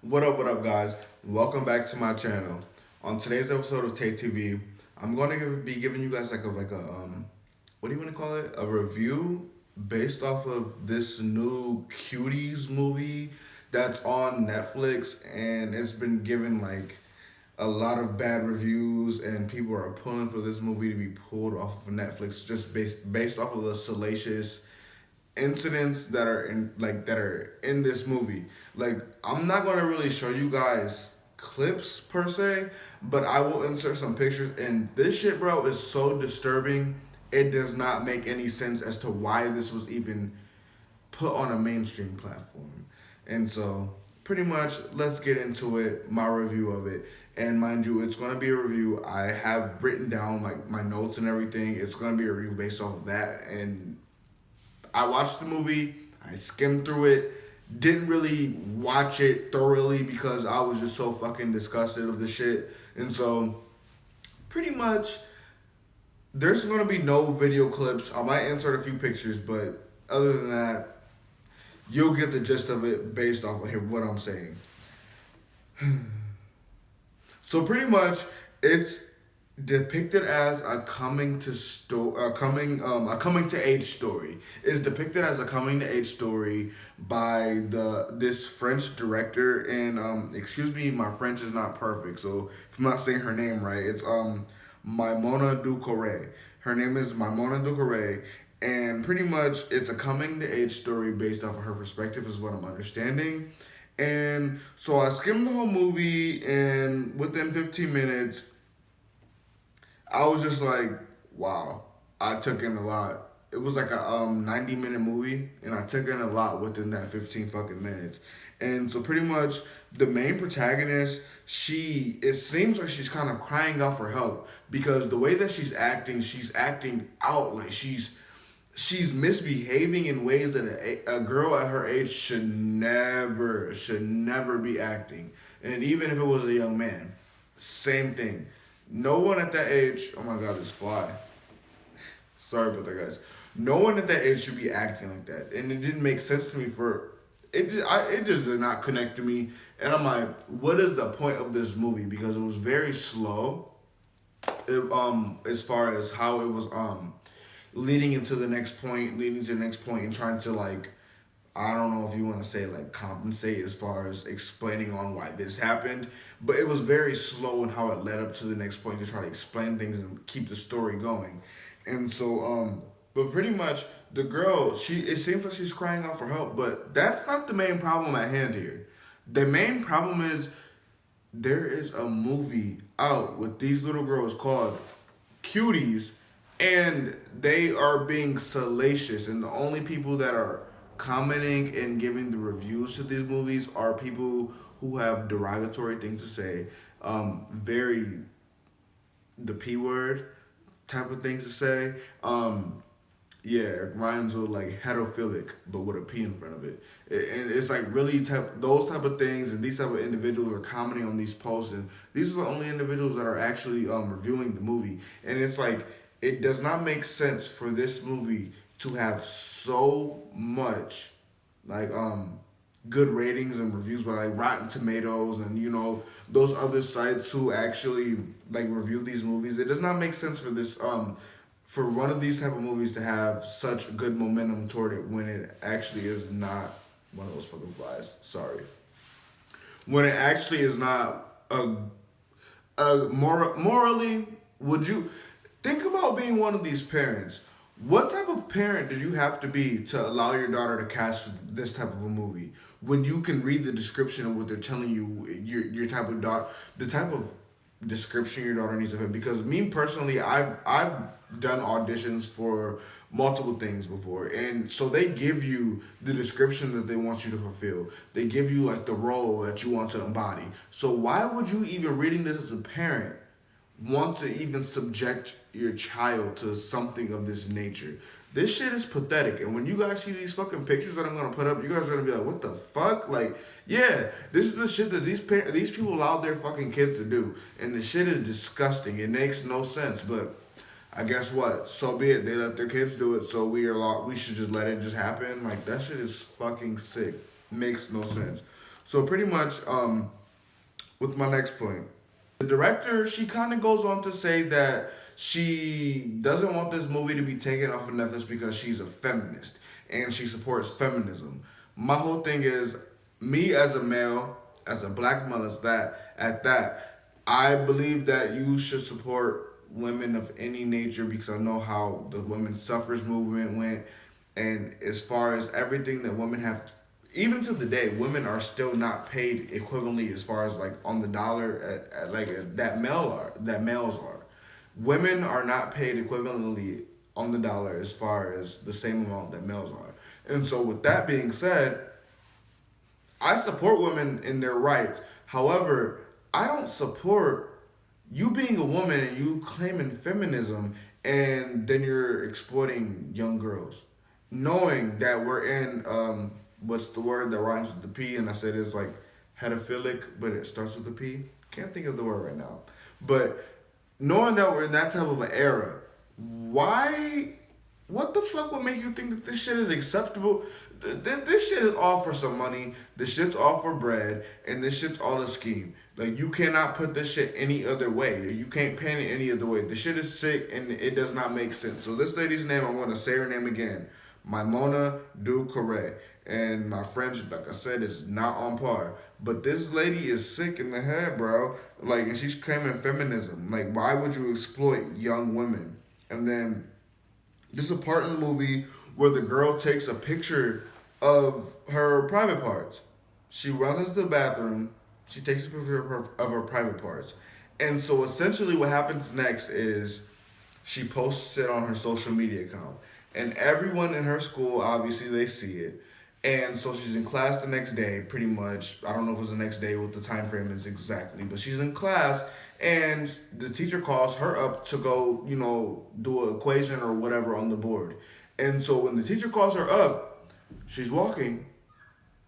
What up, guys? Welcome back to my channel. On today's episode of TAETV, I'm going to be giving you guys what do you want to call it? A review based off of this new Cuties movie that's on Netflix, and it's been given like a lot of bad reviews, and people are pulling for this movie to be pulled off of Netflix just based off of the salacious incidents that are in this movie. Like, I'm not gonna really show you guys clips per se, but I will insert some pictures. And this shit, bro, is so disturbing. It does not make any sense as to why this was even put on a mainstream platform. And so, pretty much, let's get into it. My review of it. And mind you, it's gonna be a review. I have written down like my notes and everything. It's gonna be a review based off of that, and I watched the movie, I skimmed through it, didn't really watch it thoroughly because I was just so fucking disgusted of the shit. And so, pretty much, there's gonna be no video clips. I might insert a few pictures, but other than that, you'll get the gist of it based off of what I'm saying. So pretty much, it's depicted as a coming to age story. It's depicted as a coming to age story by this French director, and excuse me, my French is not perfect, so if I'm not saying her name right, it's Maimona Ducoré. Her name is Maimona Ducoré, and pretty much it's a coming to age story based off of her perspective, is what I'm understanding. And so I skimmed the whole movie, and within 15 minutes, I was just like, wow, I took in a lot. It was like a 90-minute movie, and I took in a lot within that 15 fucking minutes. And so pretty much the main protagonist, it seems like she's kind of crying out for help because the way that she's acting out like she's misbehaving in ways that a girl at her age should never be acting. And even if it was a young man, same thing. No one at that age, oh my god, this fly. Sorry about that, guys. No one at that age should be acting like that, and it didn't make sense to me. It just did not connect to me, and I'm like, what is the point of this movie? Because it was very slow. As far as how it was leading to the next point, and trying to like, I don't know if you want to say like compensate as far as explaining on why this happened, but it was very slow in how it led up to the next point to try to explain things and keep the story going. And so, but pretty much the girl, it seems like she's crying out for help, but that's not the main problem at hand here. The main problem is there is a movie out with these little girls called Cuties, and they are being salacious, and the only people that are commenting and giving the reviews to these movies are people who have derogatory things to say, very the p word type of things to say. Yeah, it rhymes with like heterophilic, but with a p in front of it. And it's like really those type of things, and these type of individuals are commenting on these posts, and these are the only individuals that are actually reviewing the movie. And it's like, it does not make sense for this movie to have so much like good ratings and reviews by like Rotten Tomatoes and those other sites who actually like review these movies. It does not make sense for this for one of these type of movies to have such good momentum toward it when it actually is not one of those fucking flies. Sorry. When it actually is not morally, would you think about being one of these parents? What type of parent do you have to be to allow your daughter to cast this type of a movie when you can read the description of what they're telling you, your type of daughter, the type of description your daughter needs to fit? Because me personally, I've done auditions for multiple things before, and so they give you the description that they want you to fulfill. They give you like the role that you want to embody. So why would you, even reading this as a parent, want to even subject your child to something of this nature? This shit is pathetic. And when you guys see these fucking pictures that I'm gonna put up, you guys are gonna be like, what the fuck? Like, yeah, this is the shit that these people allowed their fucking kids to do. And the shit is disgusting. It makes no sense. But I guess what? So be it. They let their kids do it, so we should just let it just happen. Like, that shit is fucking sick. Makes no sense. So pretty much, with my next point, the director, she kind of goes on to say that she doesn't want this movie to be taken off of Netflix because she's a feminist and she supports feminism. My whole thing is, me as a male, as a black male, I believe that you should support women of any nature because I know how the women's suffrage movement went, and as far as everything that women have, even to the day, women are still not paid equivalently as far as like on the dollar that males are. Women are not paid equivalently on the dollar as far as the same amount that males are. And so with that being said, I support women in their rights. However, I don't support you being a woman and you claiming feminism and then you're exploiting young girls. Knowing that we're in, what's the word that rhymes with the P? And I said it's like hedophilic, but it starts with the P. Can't think of the word right now. But knowing that we're in that type of an era, why, what the fuck would make you think that this shit is acceptable? This shit is all for some money. This shit's all for bread, and this shit's all a scheme. Like, you cannot put this shit any other way. You can't paint it any other way. The shit is sick, and it does not make sense. So this lady's name, I'm gonna say her name again, Maimona Ducoré. And my friend, like I said, is not on par. But this lady is sick in the head, bro. Like, and she's claiming feminism. Like, why would you exploit young women? And then this is a part in the movie where the girl takes a picture of her private parts. She runs into the bathroom. She takes a picture of her private parts. And so essentially what happens next is she posts it on her social media account. And everyone in her school, obviously, they see it. And so she's in class the next day, pretty much. I don't know if it was the next day, what the time frame is exactly. But she's in class, and the teacher calls her up to go, do an equation or whatever on the board. And so when the teacher calls her up, she's walking,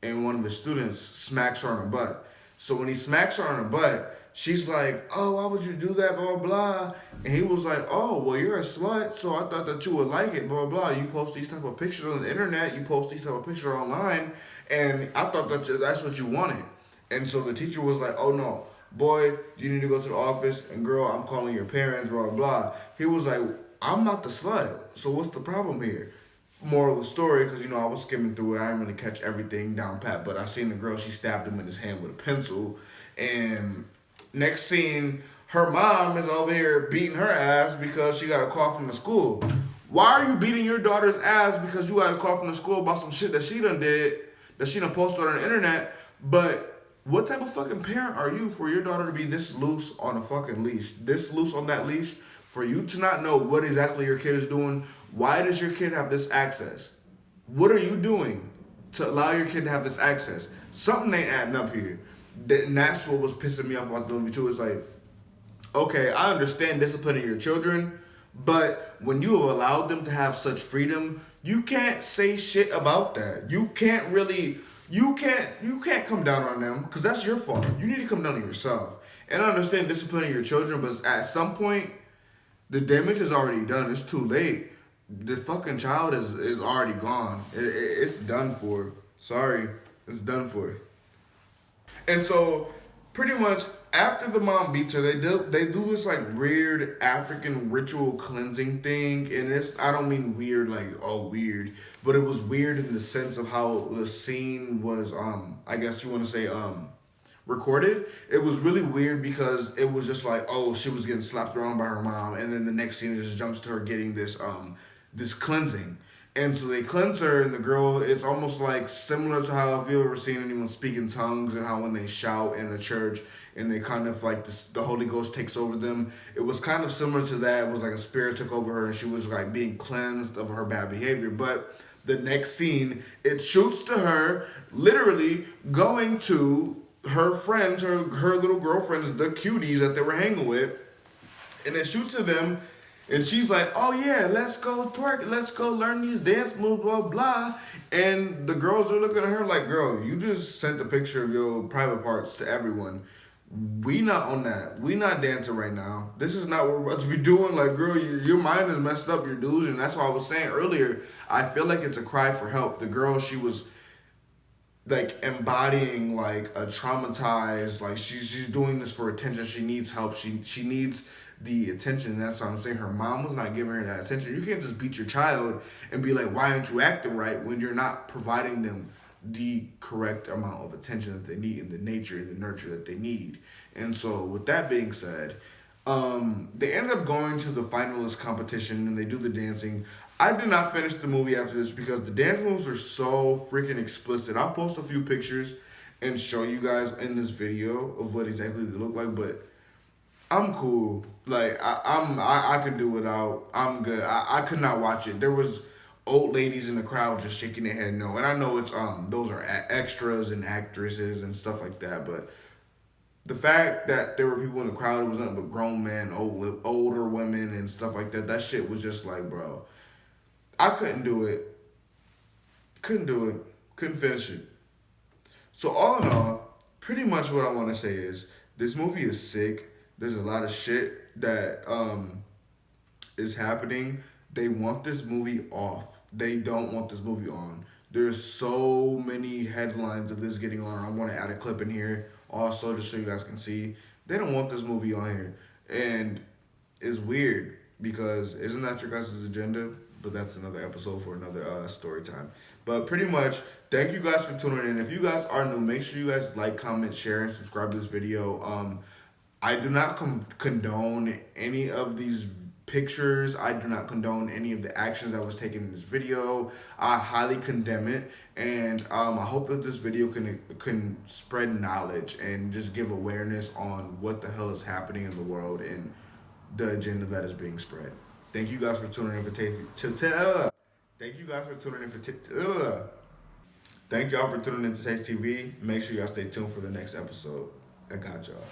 and one of the students smacks her on her butt. So when he smacks her on her butt, she's like, oh, why would you do that, blah, blah, blah. And he was like, oh, well, you're a slut, so I thought that you would like it, blah, blah, blah. You post these type of pictures on the internet, you post these type of pictures online, and I thought that that's what you wanted. And so the teacher was like, oh, no, boy, you need to go to the office, and girl, I'm calling your parents, blah, blah, blah. He was like, I'm not the slut, so what's the problem here? Moral of the story, because, I was skimming through it. I didn't really catch everything down pat, but I seen the girl, she stabbed him in his hand with a pencil, and next scene, her mom is over here beating her ass because she got a call from the school. Why are you beating your daughter's ass because you got a call from the school about some shit that she done did, that she done posted on the internet? But what type of fucking parent are you for your daughter to be this loose on a fucking leash? This loose on that leash? For you to not know what exactly your kid is doing? Why does your kid have this access? What are you doing to allow your kid to have this access? Something ain't adding up here. And that's what was pissing me off about the movie too. It's like, okay, I understand disciplining your children, but when you have allowed them to have such freedom, you can't say shit about that. You can't come down on them because that's your fault. You need to come down on yourself. And I understand disciplining your children, but at some point, the damage is already done. It's too late. The fucking child is already gone. It's done for. Sorry, it's done for. And so, pretty much, after the mom beats her, they do this like weird African ritual cleansing thing, and I don't mean weird like weird, but it was weird in the sense of how the scene was I guess you want to say recorded. It was really weird because it was just like, she was getting slapped around by her mom, and then the next scene just jumps to her getting this cleansing. And so they cleanse her, and the girl, it's almost like similar to how, if you've ever seen anyone speak in tongues and how when they shout in a church and they kind of like the Holy Ghost takes over them. It was kind of similar to that. It was like a spirit took over her and she was like being cleansed of her bad behavior. But the next scene, it shoots to her literally going to her friends, her little girlfriends, the cuties that they were hanging with. And it shoots to them. And she's like, oh yeah, let's go twerk, let's go learn these dance moves, blah, blah. And the girls are looking at her like, girl, you just sent a picture of your private parts to everyone. We not on that. We not dancing right now. This is not what we're about to be doing. Like, girl, your mind is messed up, your delusion. That's why I was saying earlier, I feel like it's a cry for help. The girl, she was like embodying like a traumatized, like she's doing this for attention. She needs help. She needs the attention. And that's what I'm saying. Her mom was not giving her that attention. You can't just beat your child and be like, why aren't you acting right, when you're not providing them the correct amount of attention that they need, and the nature and the nurture that they need. And so with that being said, they end up going to the finalist competition and they do the dancing. I did not finish the movie after this because the dance moves are so freaking explicit. I'll post a few pictures and show you guys in this video of what exactly they look like, but I'm cool. Like I could do without. I'm good. I could not watch it. There was old ladies in the crowd just shaking their head no, and I know it's those are extras and actresses and stuff like that, but the fact that there were people in the crowd, it was nothing but grown men, older women, and stuff like that. That shit was just like, bro, I couldn't do it. Couldn't do it. Couldn't finish it. So all in all, pretty much what I want to say is this movie is sick. There's a lot of shit that is happening. They want this movie off. They don't want this movie on. There's so many headlines of this getting on. I'm going to add a clip in here also just so you guys can see. They don't want this movie on here. And it's weird because isn't that your guys' agenda? But that's another episode for another story time. But pretty much, thank you guys for tuning in. If you guys are new, make sure you guys like, comment, share, and subscribe to this video. I do not condone any of these pictures. I do not condone any of the actions that was taken in this video. I highly condemn it, and I hope that this video can spread knowledge and just give awareness on what the hell is happening in the world and the agenda that is being spread. Thank you guys for tuning in for Thank you guys for tuning in for Thank y'all for tuning in to TAETV. Make sure y'all stay tuned for the next episode. I got y'all.